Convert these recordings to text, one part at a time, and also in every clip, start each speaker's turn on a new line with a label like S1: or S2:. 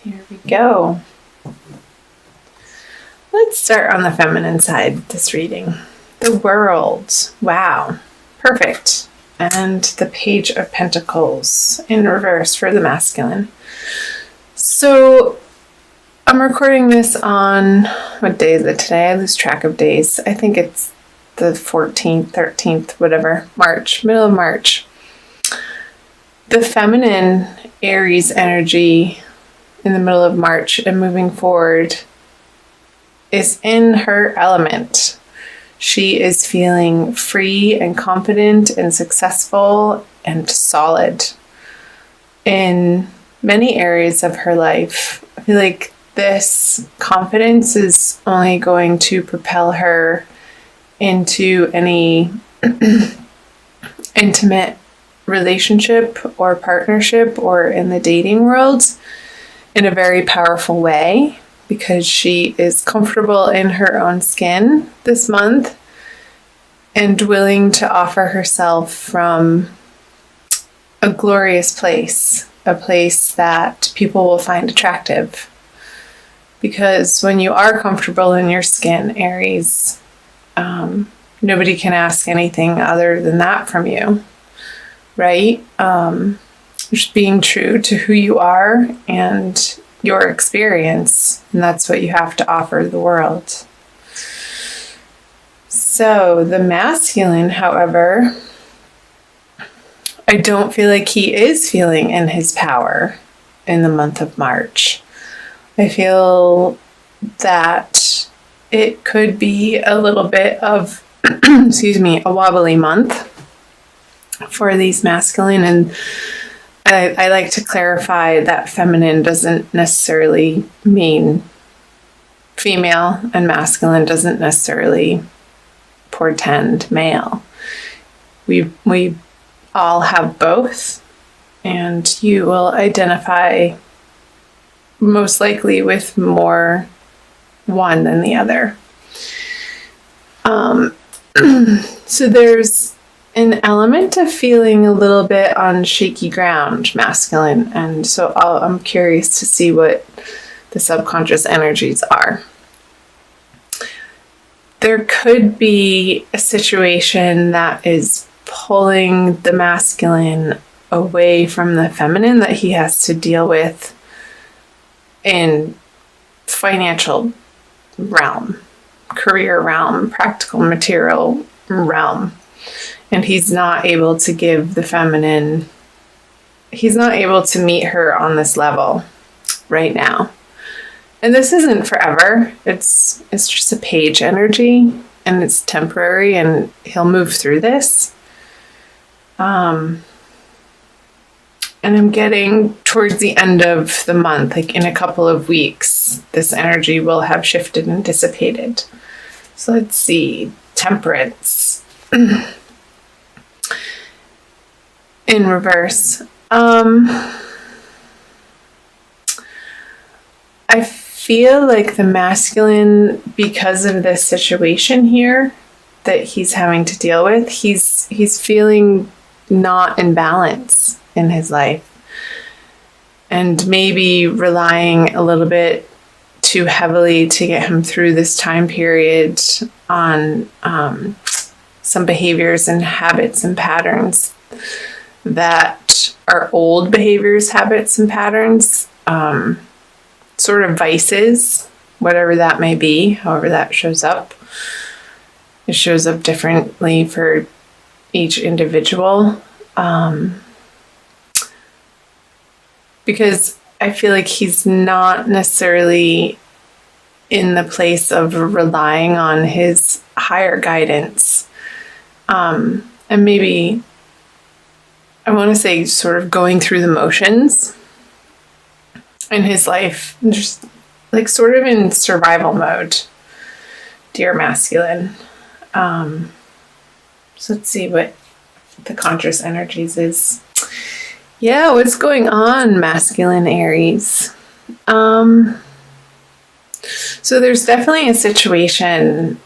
S1: Here we go. Let's start on the feminine side, this reading. The World. Wow. Perfect. And the Page of Pentacles in reverse for the masculine. So I'm recording this on, what day is it today? I lose track of days. I think it's the 14th, 13th, whatever, March, middle of March. The feminine Aries energy in the middle of March and moving forward is in her element. She is feeling free and confident and successful and solid in many areas of her life. I feel like this confidence is only going to propel her into any intimate relationship or partnership or in the dating world in a very powerful way, because she is comfortable in her own skin this month and willing to offer herself from a glorious place, a place that people will find attractive. Because when you are comfortable in your skin, Aries, nobody can ask anything other than that from you, right? Just being true to who you are and your experience, and that's what you have to offer the world. So the masculine, however, I don't feel like he is feeling in his power in the month of March. I feel that it could be a little bit of, a wobbly month for these masculine, and I like to clarify that feminine doesn't necessarily mean female, and masculine doesn't necessarily portend male. We all have both, and you will identify most likely with more one than the other. So there's an element of feeling a little bit on shaky ground, masculine, and so I'm curious to see what the subconscious energies are. There could be a situation that is pulling the masculine away from the feminine that he has to deal with in financial realm, career realm, practical material realm. And he's not able to give the feminine, he's not able to meet her on this level right now. And this isn't forever. It's just a page energy, and it's temporary, and he'll move through this. And I'm getting towards the end of the month, like in a couple of weeks, this energy will have shifted and dissipated. So let's see, Temperance. In reverse. I feel like the masculine, because of this situation here that he's having to deal with, he's feeling not in balance in his life, and maybe relying a little bit too heavily to get him through this time period on some behaviors and habits and patterns that are old behaviors, habits, and patterns, sort of vices, whatever that may be, however that shows up. It shows up differently for each individual, because I feel like he's not necessarily in the place of relying on his higher guidance, and maybe, I want to say, sort of going through the motions in his life, just like sort of in survival mode, dear masculine. So let's see what the conscious energies is. Yeah, what's going on, masculine Aries? So there's definitely a situation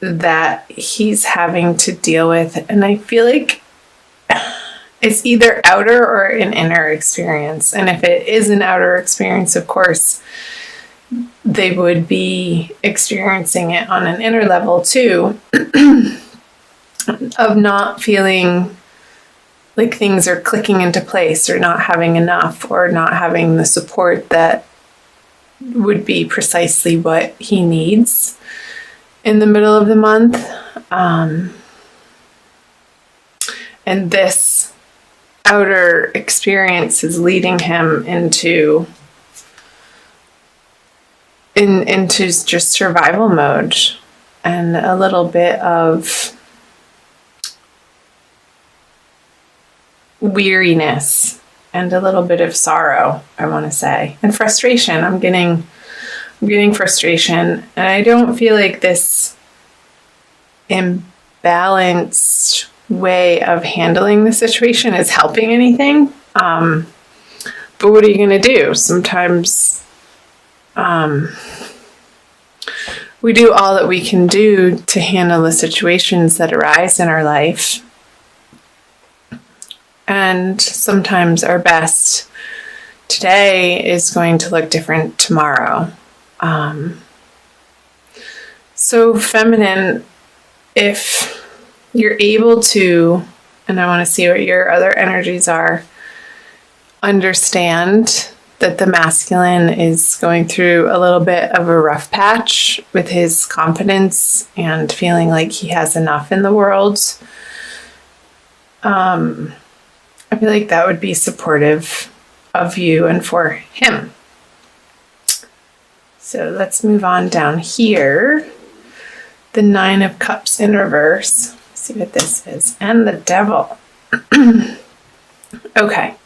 S1: that he's having to deal with, and I feel like it's either outer or an inner experience. And if it is an outer experience, of course, they would be experiencing it on an inner level too, of not feeling like things are clicking into place, or not having enough, or not having the support that would be precisely what he needs in the middle of the month. And this outer experience is leading him into just survival mode, and a little bit of weariness, and a little bit of sorrow, I want to say, and frustration. I'm getting frustration, and I don't feel like this imbalanced way of handling the situation is helping anything. But what are you going to do? Sometimes we do all that we can do to handle the situations that arise in our life. And sometimes our best today is going to look different tomorrow. So feminine, if you're able to, and I want to see what your other energies are, understand that the masculine is going through a little bit of a rough patch with his confidence and feeling like he has enough in the world. I feel like that would be supportive of you and for him. So let's move on down here. The 9 of Cups in reverse. Let's see what this is. And the Devil. Okay.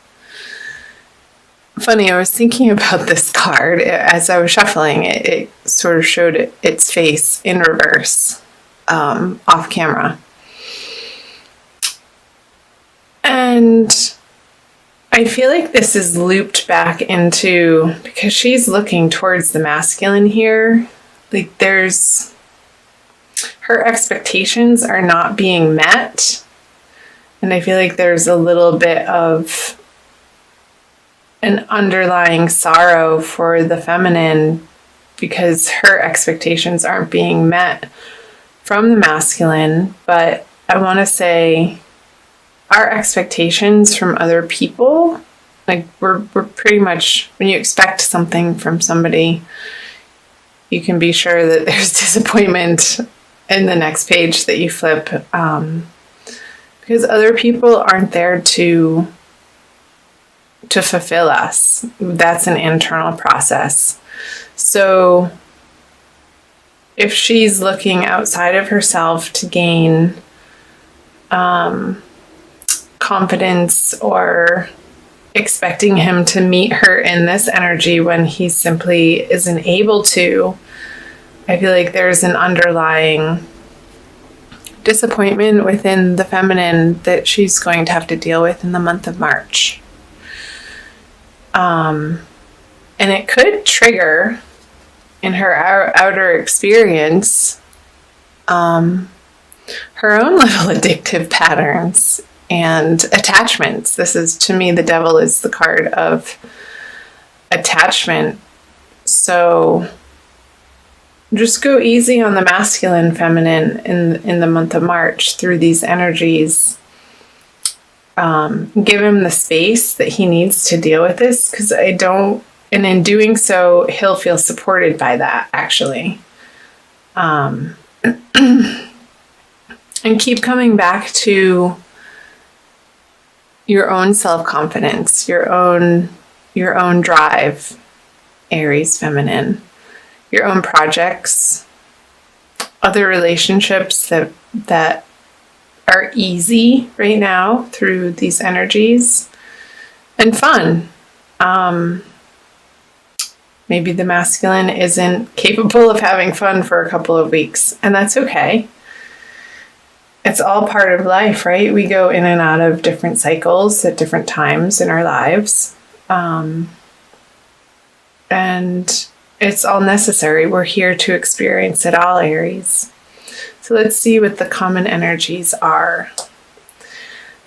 S1: Funny, I was thinking about this card as I was shuffling it. It sort of showed its face in reverse, off camera. And I feel like this is looped back into, because she's looking towards the masculine here, like her expectations are not being met. And I feel like there's a little bit of an underlying sorrow for the feminine because her expectations aren't being met from the masculine. But I want to say our expectations from other people, like we're pretty much, when you expect something from somebody, you can be sure that there's disappointment in the next page that you flip, because other people aren't there to fulfill us. That's an internal process. So if she's looking outside of herself to gain confidence, or expecting him to meet her in this energy when he simply isn't able to, I feel like there's an underlying disappointment within the feminine that she's going to have to deal with in the month of March. And it could trigger in her outer experience her own little addictive patterns and attachments. This is, to me, the Devil is the card of attachment. So just go easy on the masculine, feminine in the month of March through these energies. Give him the space that he needs to deal with this, because and in doing so, he'll feel supported by that, actually. And keep coming back to your own self-confidence, your own drive, Aries feminine, your own projects, other relationships that are easy right now through these energies, and fun. Maybe the masculine isn't capable of having fun for a couple of weeks, and that's okay. It's all part of life, right? We go in and out of different cycles at different times in our lives. And it's all necessary. We're here to experience it all, Aries. So let's see what the common energies are.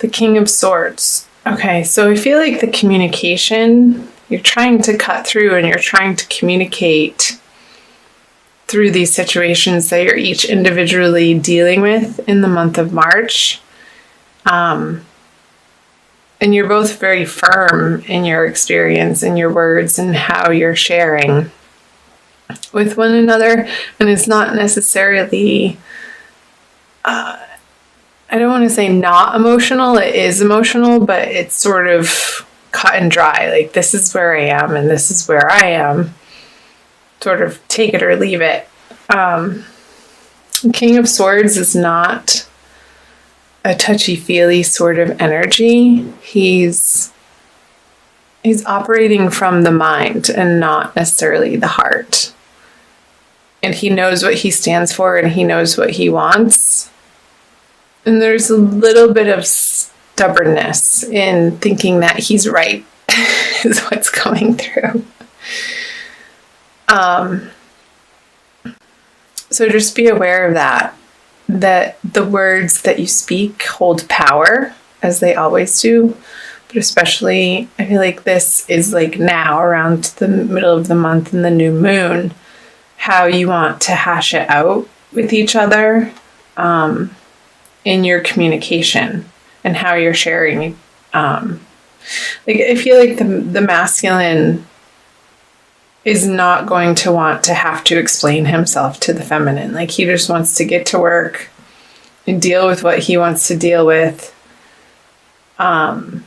S1: The King of Swords. Okay, so I feel like the communication, you're trying to cut through and you're trying to communicate through these situations that you're each individually dealing with in the month of March. And you're both very firm in your experience and your words and how you're sharing with one another. And it's not necessarily, I don't want to say not emotional. It is emotional, but it's sort of cut and dry. Like, this is where I am and this is where I am. Sort of take it or leave it. King of Swords is not a touchy-feely sort of energy. He's operating from the mind and not necessarily the heart. And he knows what he stands for and he knows what he wants. And there's a little bit of stubbornness in thinking that he's right is what's coming through. So just be aware of that the words that you speak hold power, as they always do. But especially, I feel like this is like now around the middle of the month and the new moon, how you want to hash it out with each other in your communication and how you're sharing. Like, I feel like the masculine is not going to want to have to explain himself to the feminine. Like, he just wants to get to work and deal with what he wants to deal with. And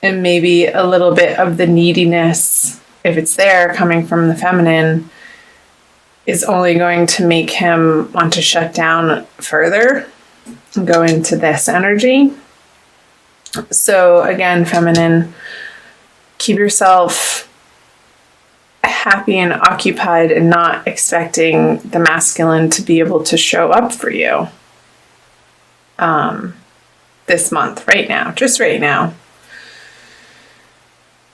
S1: maybe a little bit of the neediness, if it's there, coming from the feminine, is only going to make him want to shut down further and go into this energy. So again, feminine, keep yourself happy and occupied and not expecting the masculine to be able to show up for you this month, right now, just right now.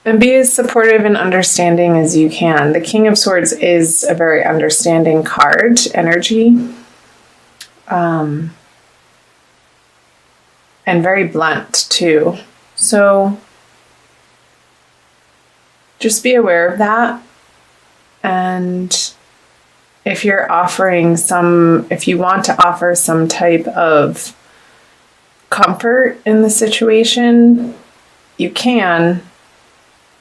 S1: And be as supportive and understanding as you can. The King of Swords is a very understanding card energy. And very blunt too. So just be aware of that. And if you want to offer some type of comfort in the situation, you can.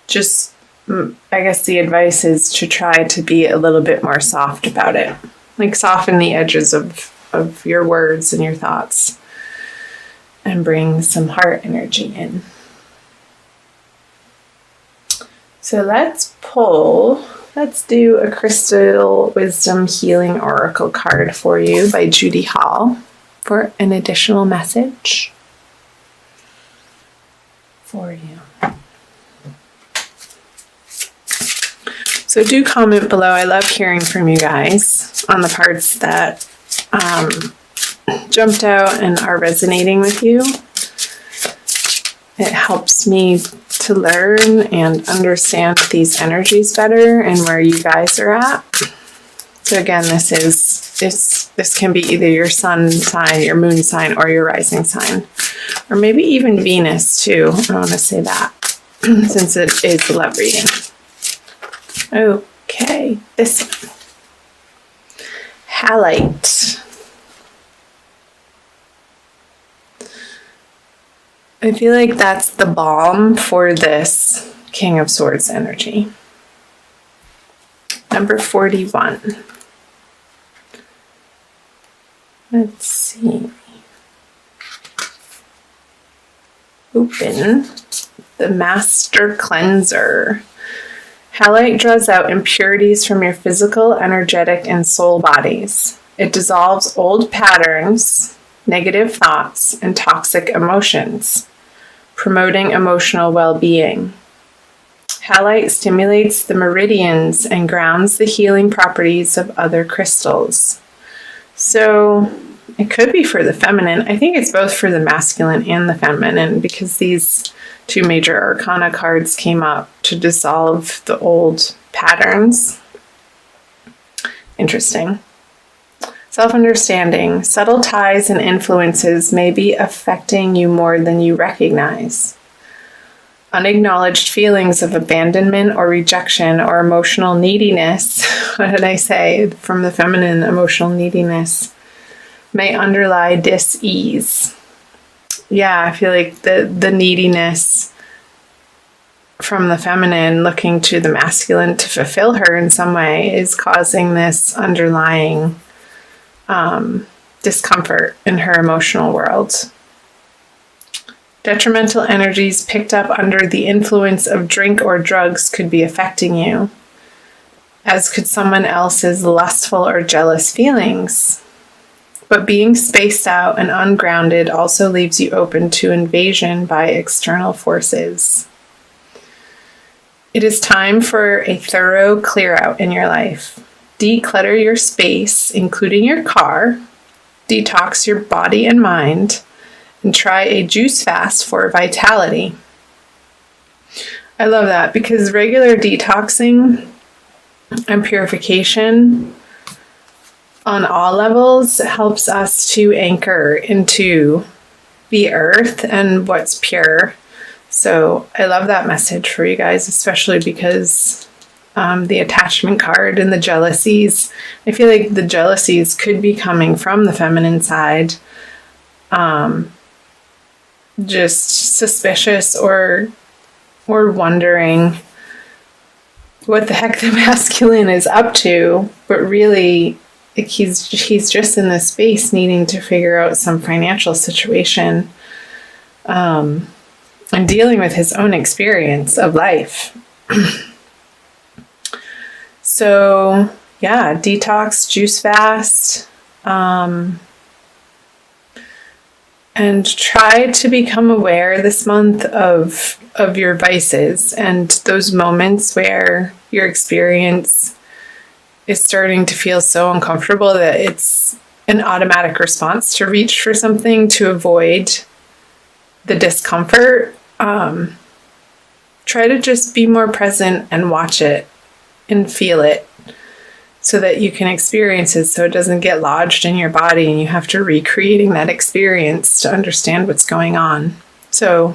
S1: Just, I guess the advice is to try to be a little bit more soft about it. Like, soften the edges of your words and your thoughts and bring some heart energy in. So let's do a Crystal Wisdom Healing Oracle card for you by Judy Hall for an additional message for you. So do comment below. I love hearing from you guys on the parts that jumped out and are resonating with you. It helps me to learn and understand these energies better and where you guys are at. So again, this can be either your sun sign, your moon sign, or your rising sign, or maybe even Venus too. I want to say that since it is a love reading. Okay, this one. Halite. I feel like that's the balm for this King of Swords energy. Number 41. Let's see. Open the Master Cleanser. Halite draws out impurities from your physical, energetic, and soul bodies. It dissolves old patterns, negative thoughts, and toxic emotions, promoting emotional well-being. Halite stimulates the meridians and grounds the healing properties of other crystals. So it could be for the feminine. I think it's both for the masculine and the feminine, because these two major arcana cards came up to dissolve the old patterns. Interesting. Self-understanding. Subtle ties and influences may be affecting you more than you recognize. Unacknowledged feelings of abandonment or rejection or emotional neediness, what did I say? From the feminine, emotional neediness, may underlie dis-ease. Yeah, I feel like the neediness from the feminine looking to the masculine to fulfill her in some way is causing this underlying discomfort in her emotional world. Detrimental energies picked up under the influence of drink or drugs could be affecting you, as could someone else's lustful or jealous feelings. But being spaced out and ungrounded also leaves you open to invasion by external forces. It is time for a thorough clear out in your life. Declutter your space, including your car, detox your body and mind, and try a juice fast for vitality. I love that because regular detoxing and purification on all levels helps us to anchor into the earth and what's pure. So I love that message for you guys, especially because the attachment card and the jealousies. I feel like the jealousies could be coming from the feminine side. Just suspicious or wondering what the heck the masculine is up to, but really like he's just in this space needing to figure out some financial situation and dealing with his own experience of life. So yeah, detox, juice fast, and try to become aware this month of your vices and those moments where your experience is starting to feel so uncomfortable that it's an automatic response to reach for something to avoid the discomfort. Try to just be more present and watch it and feel it so that you can experience it so it doesn't get lodged in your body and you have to recreating that experience to understand what's going on. So